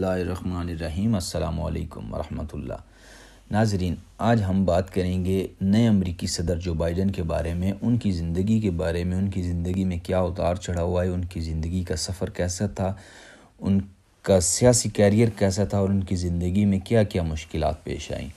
اللہ الرحمن الرحیم۔ السلام علیکم ورحمۃ اللہ۔ ناظرین، آج ہم بات کریں گے نئے امریکی صدر جو بائیڈن کے بارے میں، ان کی زندگی کے بارے میں، ان کی زندگی میں کیا اتار چڑھا ہوا ہے، ان کی زندگی کا سفر کیسا تھا، ان کا سیاسی کیریئر کیسا تھا اور ان کی زندگی میں کیا کیا مشکلات پیش آئیں۔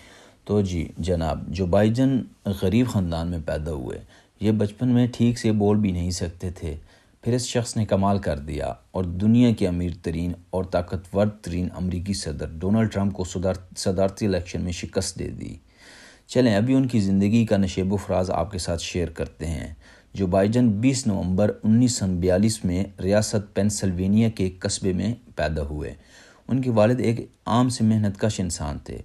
تو جناب، جو بائیڈن غریب خاندان میں پیدا ہوئے، یہ بچپن میں ٹھیک سے بول بھی نہیں سکتے تھے، پھر اس شخص نے کمال کر دیا اور دنیا کے امیر ترین اور طاقتور ترین امریکی صدر ڈونلڈ ٹرمپ کو صدارتی الیکشن میں شکست دے دی۔ چلیں ابھی ان کی زندگی کا نشیب و فراز آپ کے ساتھ شیئر کرتے ہیں۔ جو بائیڈن 20 نومبر 1942 میں ریاست پینسلوینیا کے ایک قصبے میں پیدا ہوئے۔ ان کے والد ایک عام سے محنت کش انسان تھے۔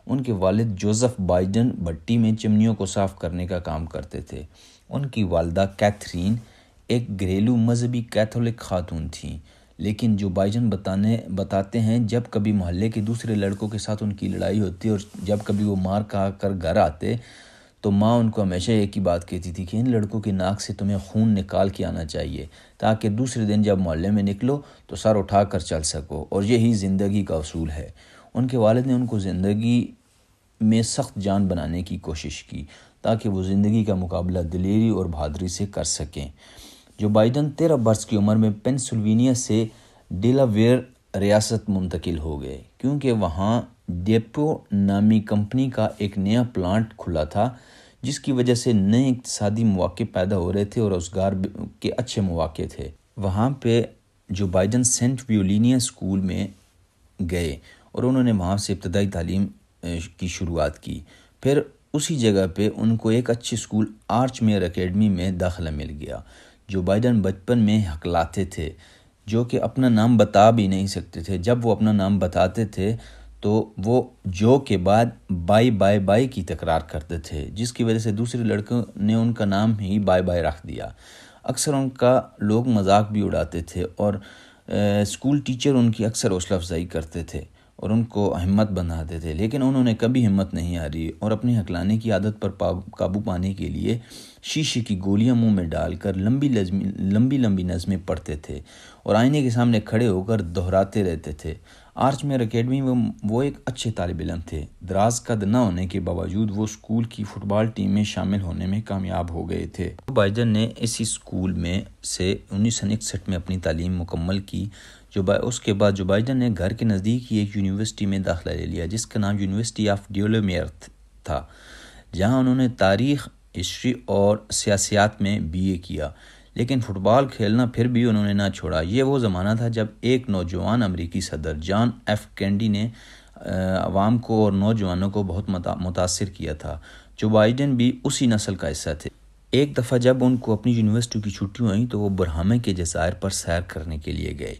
ان کے والد جوزف بائیڈن بھٹی میں چمنیوں کو صاف کرنے کا کام کرتے تھے۔ ان کی والدہ کیتھرین ایک گھریلو مذہبی کیتھولک خاتون تھیں، لیکن جو بائیڈن بتاتے ہیں جب کبھی محلے کے دوسرے لڑکوں کے ساتھ ان کی لڑائی ہوتی اور جب کبھی وہ مار کھا کر گھر آتے تو ماں ان کو ہمیشہ ایک ہی بات کہتی تھی کہ ان لڑکوں کی ناک سے تمہیں خون نکال کے آنا چاہیے تاکہ دوسرے دن جب محلے میں نکلو تو سر اٹھا کر چل سکو، اور یہی زندگی کا اصول ہے۔ ان کے والد نے ان کو زندگی میں سخت جان بنانے کی کوشش کی تاکہ وہ زندگی کا مقابلہ دلیری اور بہادری سے کر سکیں۔ جو بائیڈن 13 برس کی عمر میں پینسلوینیا سے ڈیلاویئر ریاست منتقل ہو گئے، کیونکہ وہاں ڈیپو نامی کمپنی کا ایک نیا پلانٹ کھلا تھا، جس کی وجہ سے نئے اقتصادی مواقع پیدا ہو رہے تھے اور روزگار کے اچھے مواقع تھے۔ وہاں پہ جو بائیڈن سینٹ ویولینیا اسکول میں گئے اور انہوں نے وہاں سے ابتدائی تعلیم کی شروعات کی۔ پھر اسی جگہ پہ ان کو ایک اچھی اسکول آرچ میئر اکیڈمی میں داخلہ مل گیا۔ جو بائیڈن بچپن میں ہکلاتے تھے، جو کہ اپنا نام بتا بھی نہیں سکتے تھے۔ جب وہ اپنا نام بتاتے تھے تو وہ جو کے بعد بائی بائی بائی کی تکرار کرتے تھے، جس کی وجہ سے دوسرے لڑکوں نے ان کا نام ہی بائی بائی رکھ دیا۔ اکثر ان کا لوگ مذاق بھی اڑاتے تھے اور اسکول ٹیچر ان کی اکثر حوصلہ افزائی کرتے تھے اور ان کو ہمت بناتے تھے، لیکن انہوں نے کبھی ہمت نہیں ہاری اور اپنی ہکلانے کی عادت پر قابو پانے کے لیے شیشے کی گولیاں منہ میں ڈال کر لمبی نظمیں پڑھتے تھے اور آئینے کے سامنے کھڑے ہو کر دہراتے رہتے تھے۔ آرچ میئر اکیڈمی میں وہ ایک اچھے طالب علم تھے۔ دراز قد نہ ہونے کے باوجود وہ اسکول کی فٹ بال ٹیم میں شامل ہونے میں کامیاب ہو گئے تھے۔ بائیڈن نے اسی اسکول میں سے 1961 میں اپنی تعلیم مکمل کی۔ اس کے بعد جو بائیڈن نے گھر کے نزدیک ہی ایک یونیورسٹی میں داخلہ لے لیا، جس کا نام یونیورسٹی آف ڈیلاویئر تھا، جہاں انہوں نے تاریخ، ہسٹری اور سیاسیات میں BA کیا، لیکن فٹ بال کھیلنا پھر بھی انہوں نے نہ چھوڑا۔ یہ وہ زمانہ تھا جب ایک نوجوان امریکی صدر جان ایف کینیڈی نے عوام کو اور نوجوانوں کو بہت متاثر کیا تھا۔ جو بائیڈن بھی اسی نسل کا حصہ تھے۔ ایک دفعہ جب ان کو اپنی یونیورسٹی کی چھٹیاں ہوئیں تو وہ برہمے کے جزائر پر سیر کرنے کے لیے گئے،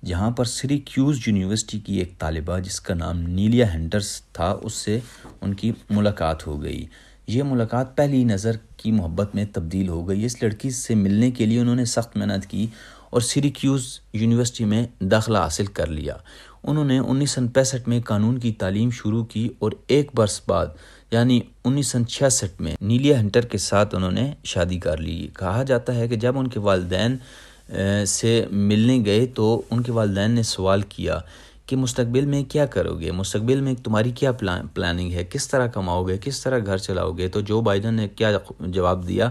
جہاں پر سیریکیوز یونیورسٹی کی ایک طالبہ جس کا نام نیلیا ہنٹرس تھا، اس سے ان کی ملاقات ہو گئی۔ یہ ملاقات پہلی نظر کی محبت میں تبدیل ہو گئی۔ اس لڑکی سے ملنے کے لیے انہوں نے سخت محنت کی اور سیریکیوز یونیورسٹی میں داخلہ حاصل کر لیا۔ انہوں نے 1965 میں قانون کی تعلیم شروع کی اور ایک برس بعد یعنی 1966 میں نیلیا ہنٹر کے ساتھ انہوں نے شادی کر لی۔ کہا جاتا ہے کہ جب ان کے والدین سے ملنے گئے تو ان کے والدین نے سوال کیا کہ مستقبل میں کیا کرو گے، مستقبل میں تمہاری کیا پلاننگ ہے، کس طرح کماؤ گے، کس طرح گھر چلاؤ گے؟ تو جو بائیڈن نے کیا جواب دیا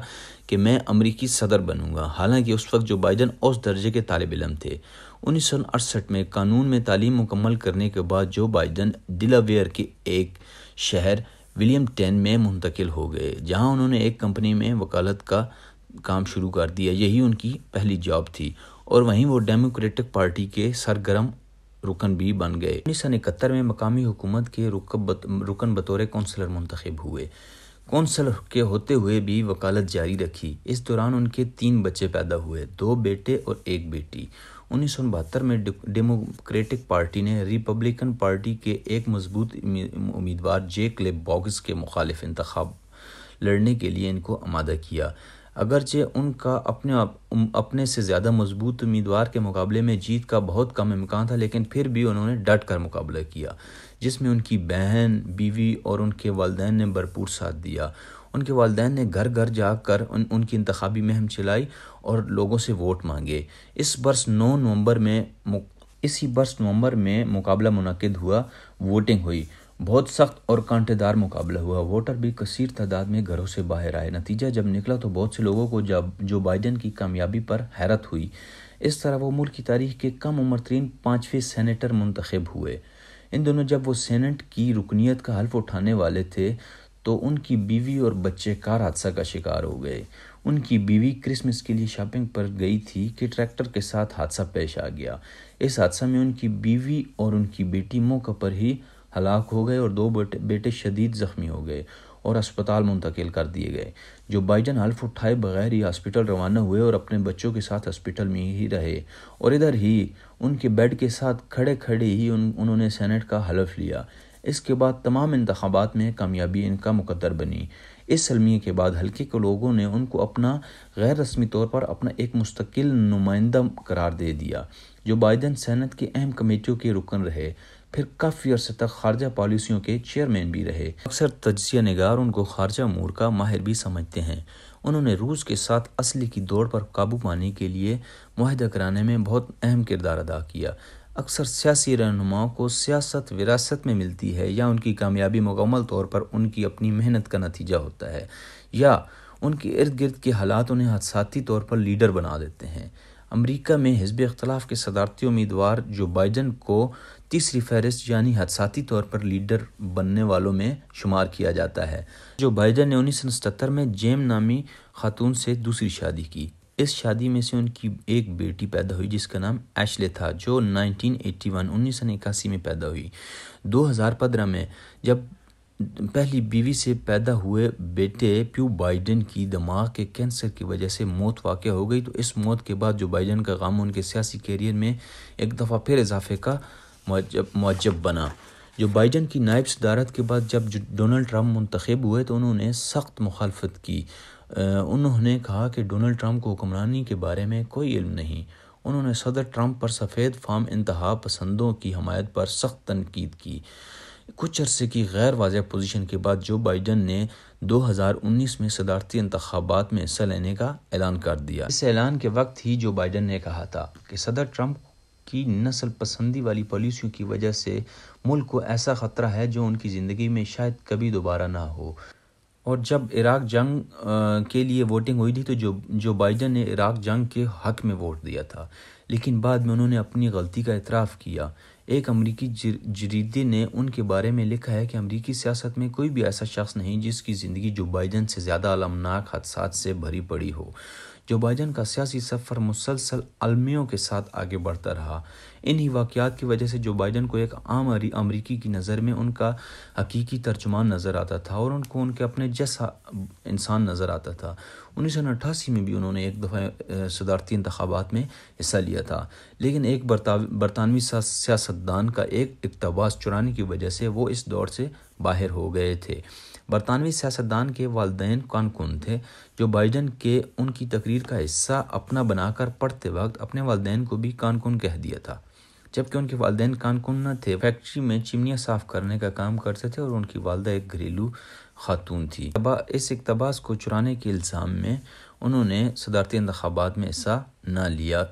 کہ میں امریکی صدر بنوں گا۔ حالانکہ اس وقت جو بائیڈن اس درجے کے طالب علم تھے۔ 1968 میں قانون میں تعلیم مکمل کرنے کے بعد جو بائیڈن ڈیلاویئر کے ایک شہر ولیم میں منتقل ہو گئے، جہاں انہوں نے ایک کمپنی میں وکالت کا کام شروع کر دیا۔ یہی ان کی پہلی جاب تھی اور وہیں وہ ڈیموکریٹک پارٹی کے سرگرم رکن بھی بن گئے۔ 1971 میں مقامی حکومت کے رکن بطور کونسلر منتخب ہوئے۔ کونسلر کے ہوتے ہوئے بھی وکالت جاری رکھی۔ اس دوران ان کے 3 بچے پیدا ہوئے، 2 بیٹے اور 1 بیٹی۔ 1972 میں ڈیموکریٹک پارٹی نے ریپبلکن پارٹی کے ایک مضبوط امیدوار جے کلب باگز کے مخالف انتخاب لڑنے کے لیے ان کو آمادہ کیا۔ اگرچہ ان کا اپنے سے زیادہ مضبوط امیدوار کے مقابلے میں جیت کا بہت کم امکان تھا، لیکن پھر بھی انہوں نے ڈٹ کر مقابلہ کیا، جس میں ان کی بہن، بیوی اور ان کے والدین نے بھرپور ساتھ دیا۔ ان کے والدین نے گھر گھر جا کر ان کی انتخابی مہم چلائی اور لوگوں سے ووٹ مانگے۔ اس برس 9 نومبر میں اسی برس نومبر میں مقابلہ منعقد ہوا، ووٹنگ ہوئی، بہت سخت اور کانٹے دار مقابلہ ہوا، ووٹر بھی کثیر تعداد میں گھروں سے باہر آئے۔ نتیجہ جب نکلا تو بہت سے لوگوں کو جو بائیڈن کی کامیابی پر حیرت ہوئی۔ اس طرح وہ ملک کی تاریخ کے کم عمر ترین 5ویں سینیٹر منتخب ہوئے۔ ان دنوں جب وہ سینٹ کی رکنیت کا حلف اٹھانے والے تھے تو ان کی بیوی اور بچے کار حادثہ کا شکار ہو گئے۔ ان کی بیوی کرسمس کے لیے شاپنگ پر گئی تھی کہ ٹریکٹر کے ساتھ حادثہ پیش آ گیا۔ اس حادثہ میں ان کی بیوی اور ان کی بیٹی موقع پر ہی ہلاک ہو گئے اور 2 بیٹے شدید زخمی ہو گئے اور اسپتال منتقل کر دیے گئے۔ جو بائیڈن حلف اٹھائے بغیر ہی ہسپتال روانہ ہوئے اور اپنے بچوں کے ساتھ ہسپتال میں ہی رہے اور ادھر ہی ان کے بیڈ کے ساتھ کھڑے ہی انہوں نے سینٹ کا حلف لیا۔ اس کے بعد تمام انتخابات میں کامیابی ان کا مقدر بنی۔ اس سلمیے کے بعد حلقے کے لوگوں نے ان کو اپنا غیر رسمی طور پر اپنا ایک مستقل نمائندہ قرار دے دیا۔ جو بائیڈن سینٹ کی اہم کمیٹیوں کے رکن رہے، پھر کافی عرصے تک خارجہ پالیسیوں کے چیئرمین بھی رہے۔ اکثر تجزیہ نگار ان کو خارجہ امور کا ماہر بھی سمجھتے ہیں۔ انہوں نے روس کے ساتھ اسلحے کی دوڑ پر قابو پانے کے لیے معاہدہ کرانے میں بہت اہم کردار ادا کیا۔ اکثر سیاسی رہنماؤں کو سیاست وراثت میں ملتی ہے یا ان کی کامیابی مکمل طور پر ان کی اپنی محنت کا نتیجہ ہوتا ہے، یا ان کے ارد گرد کے حالات انہیں حادثاتی طور پر لیڈر بنا دیتے ہیں۔ امریکہ میں حزب اختلاف کے صدارتی امیدوار جو بائیڈن کو تیسری فہرست یعنی حادثاتی طور پر لیڈر بننے والوں میں شمار کیا جاتا ہے۔ جو بائیڈن نے 1977 میں جیم نامی خاتون سے دوسری شادی کی۔ اس شادی میں سے ان کی ایک بیٹی پیدا ہوئی جس کا نام ایشلے تھا، جو 1981 میں پیدا ہوئی۔ 2015 میں جب پہلی بیوی سے پیدا ہوئے بیٹے پیو بائیڈن کی دماغ کے کینسر کی وجہ سے موت واقع ہو گئی، تو اس موت کے بعد جو بائیڈن کا غم ان کے سیاسی کیریئر میں ایک دفعہ پھر اضافے کا موجب بنا۔ جو بائیڈن کی نائب صدارت کے بعد جب ڈونلڈ ٹرمپ منتخب ہوئے تو انہوں نے سخت مخالفت کی۔ انہوں نے کہا کہ ڈونلڈ ٹرمپ کو حکمرانی کے بارے میں کوئی علم نہیں۔ انہوں نے صدر ٹرمپ پر سفید فام انتہا پسندوں کی حمایت پر سخت تنقید کی۔ کچھ عرصے کی غیر واضح پوزیشن کے بعد جو بائیڈن نے 2019 میں صدارتی انتخابات میں حصہ لینے کا اعلان کر دیا۔ اس اعلان کے وقت ہی جو بائیڈن نے کہا تھا کہ صدر ٹرمپ کی نسل پسندی والی پالیسیوں کی وجہ سے ملک کو ایسا خطرہ ہے جو ان کی زندگی میں شاید کبھی دوبارہ نہ ہو۔ اور جب عراق جنگ کے لیے ووٹنگ ہوئی تھی تو جو بائیڈن نے عراق جنگ کے حق میں ووٹ دیا تھا، لیکن بعد میں انہوں نے اپنی غلطی کا اعتراف کیا۔ ایک امریکی جریدے نے ان کے بارے میں لکھا ہے کہ امریکی سیاست میں کوئی بھی ایسا شخص نہیں جس کی زندگی جو بائیڈن سے زیادہ المناک حادثات سے بھری پڑی ہو۔ جو بائیڈن کا سیاسی سفر مسلسل المیوں کے ساتھ آگے بڑھتا رہا۔ انہی واقعات کی وجہ سے جو بائیڈن کو ایک عام امریکی کی نظر میں ان کا حقیقی ترجمان نظر آتا تھا اور ان کو ان کے اپنے جیسا انسان نظر آتا تھا۔ 1988 میں بھی انہوں نے ایک دفعہ صدارتی انتخابات میں حصہ لیا تھا، لیکن ایک برطانوی سیاستدان کا ایک اقتباس چرانے کی وجہ سے وہ اس دور سے باہر ہو گئے تھے۔ برطانوی سیاستدان کے والدین کانکون تھے۔ جو بائیڈن کے ان کی تقریر کا حصہ اپنا بنا کر پڑھتے وقت اپنے والدین کو بھی کانکون کہہ دیا تھا، جبکہ ان کے والدین کانکون نہ تھے، فیکٹری میں چمنیاں صاف کرنے کا کام کرتے تھے اور ان کی والدہ ایک گھریلو خاتون تھی۔ اس اقتباس کو چرانے کے الزام میں انہوں نے صدارتی انتخابات میں حصہ نہ لیا،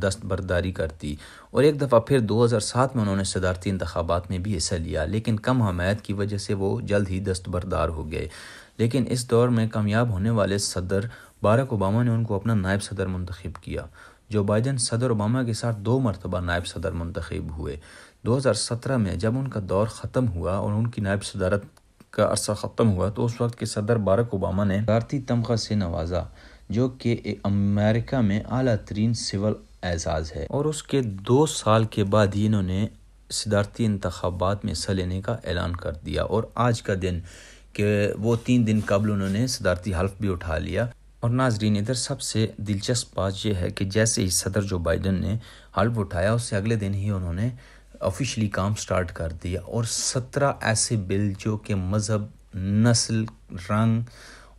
دستبرداری کر دی، اور ایک دفعہ پھر 2007 میں انہوں نے صدارتی انتخابات میں بھی حصہ لیا، لیکن کم حمایت کی وجہ سے وہ جلد ہی دستبردار ہو گئے۔ لیکن اس دور میں کامیاب ہونے والے صدر باراک اوباما نے ان کو اپنا نائب صدر منتخب کیا۔ جو بائیڈن صدر اوباما کے ساتھ 2 مرتبہ نائب صدر منتخب ہوئے۔ 2017 میں جب ان کا دور ختم ہوا اور ان کی نائب صدارت کا عرصہ ختم ہوا تو اس وقت کے صدر باراک اوباما نے صدارتی تمغہ سے نوازا، جو کہ امریکہ میں اعلیٰ ترین سول اعزاز ہے، اور اس کے 2 سال کے بعد ہی انہوں نے صدارتی انتخابات میں حصہ لینے کا اعلان کر دیا، اور آج کا دن کہ وہ 3 دن قبل انہوں نے صدارتی حلف بھی اٹھا لیا۔ اور ناظرین، ادھر سب سے دلچسپ بات یہ ہے کہ جیسے ہی صدر جو بائیڈن نے حلف اٹھایا اس سے اگلے دن ہی انہوں نے آفیشلی کام سٹارٹ کر دیا، اور 17 ایسے بل جو کہ مذہب، نسل، رنگ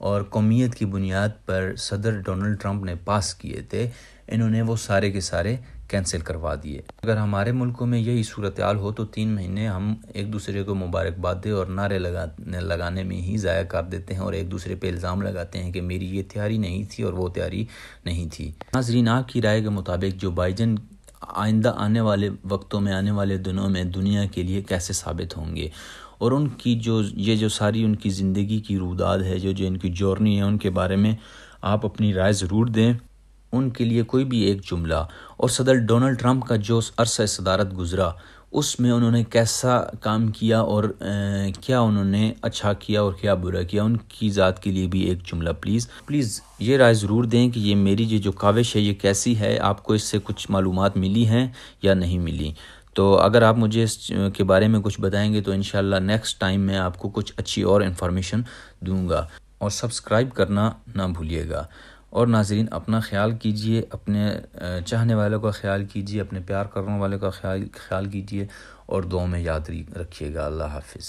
اور قومیت کی بنیاد پر صدر ڈونلڈ ٹرمپ نے پاس کیے تھے، انہوں نے وہ سارے کے سارے کینسل کروا دیے۔ اگر ہمارے ملکوں میں یہی صورتحال ہو تو 3 مہینے ہم ایک دوسرے کو مبارکبادیں اور نعرے لگانے میں ہی ضائع کر دیتے ہیں اور ایک دوسرے پہ الزام لگاتے ہیں کہ میری یہ تیاری نہیں تھی اور وہ تیاری نہیں تھی۔ ناظرین، آپ کی رائے کے مطابق جو بائیڈن آئندہ آنے والے وقتوں میں، آنے والے دنوں میں دنیا کے لیے کیسے ثابت ہوں گے، اور ان کی جو ساری ان کی زندگی کی روداد ہے، جو ان کی جورنی ہے، ان کے بارے میں آپ اپنی رائے ضرور دیں۔ ان کے لیے کوئی بھی ایک جملہ، اور صدر ڈونلڈ ٹرمپ کا جو عرصہ صدارت گزرا اس میں انہوں نے کیسا کام کیا، اور کیا انہوں نے اچھا کیا اور کیا برا کیا، ان کی ذات کے لیے بھی ایک جملہ پلیز یہ رائے ضرور دیں کہ یہ میری جو کاوش ہے یہ کیسی ہے، آپ کو اس سے کچھ معلومات ملی ہیں یا نہیں ملی۔ تو اگر آپ مجھے اس کے بارے میں کچھ بتائیں گے تو انشاءاللہ نیکسٹ ٹائم میں آپ کو کچھ اچھی اور انفارمیشن دوں گا، اور سبسکرائب کرنا نہ بھولیے گا۔ اور ناظرین، اپنا خیال کیجئے، اپنے چاہنے والوں کا خیال کیجئے، اپنے پیار کرنے والوں کا خیال کیجئے، اور دعاؤں میں یاد رکھیے گا۔ اللہ حافظ۔